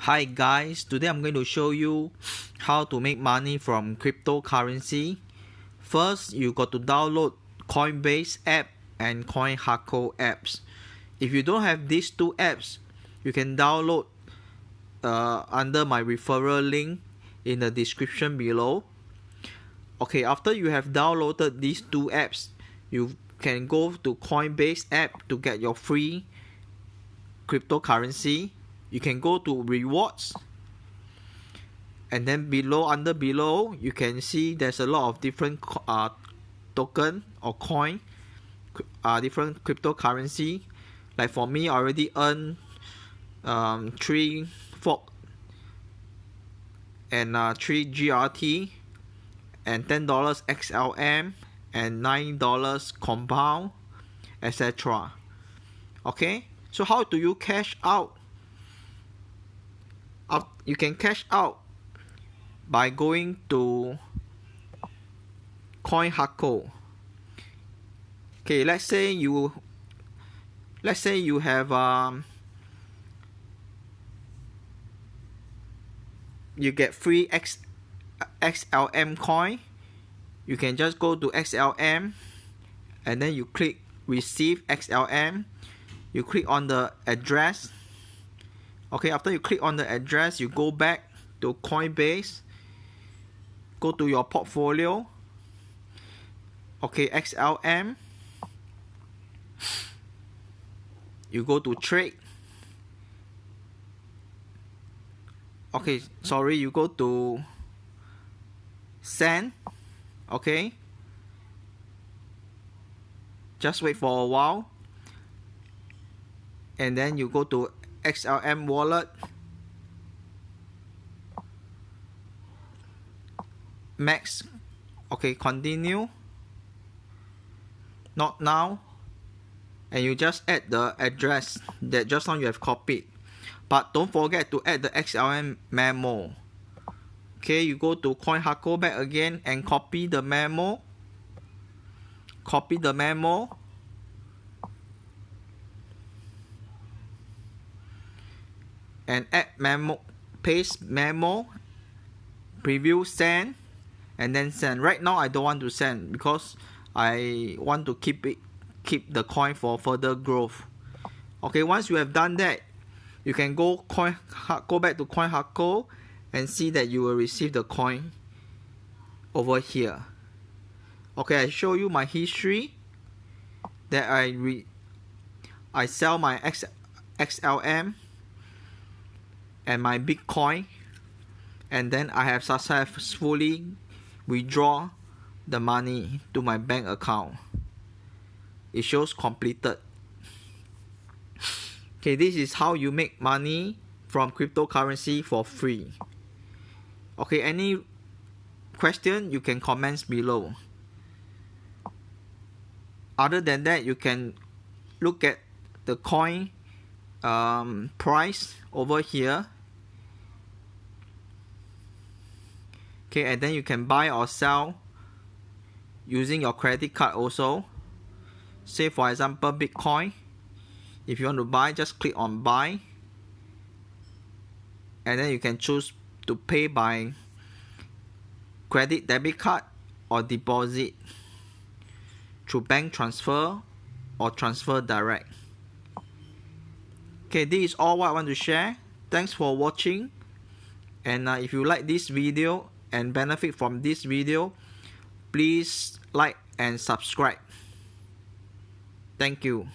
Hi guys, today I'm going to show you how to make money from cryptocurrency. First, you got to download Coinbase app and coinhako apps. If you don't have these two apps, you can download under my referral link in the description below. Okay, after you have downloaded these two apps, you can go to Coinbase app to get your free cryptocurrency. You can go to rewards, and then under below you can see there's a lot of different token or coin, different cryptocurrency. Like for me, I already earned 3 fork and 3 GRT and $10 XLM and $9 compound, etc. Okay, so how do you cash out? You can cash out by going to coinhako. Okay, let's say you have you get free XLM coin. You can just go to XLM and then you click receive XLM. You click on the address. Okay, after you click on the address, you go back to Coinbase, go to your portfolio. Okay, XLM, you go to trade. Okay, sorry, you go to send. Okay, just wait for a while, and then you go to XLM wallet, max. Okay, continue, not now, and you just add the address that just now you have copied, but don't forget to add the XLM memo. Okay, you go to coinhako back again and copy the memo, and add memo, paste memo, preview, send, and then send. Right now I don't want to send because I want to keep the coin for further growth. Okay, once you have done that, you can go back to coinhako and see that you will receive the coin over here. Okay, I show you my history that I sell my XLM and my Bitcoin, and then I have successfully withdraw the money to my bank account. It shows completed. Okay, this is how you make money from cryptocurrency for free. Okay, any question you can comment below. Other than that, you can look at the coin price over here. Okay, and then you can buy or sell using your credit card also. Say for example Bitcoin, if you want to buy, just click on buy, and then you can choose to pay by credit, debit card, or deposit through bank transfer or transfer direct. Okay, this is all what I want to share. Thanks for watching, and if you like this video and benefit from this video, please like and subscribe. Thank you.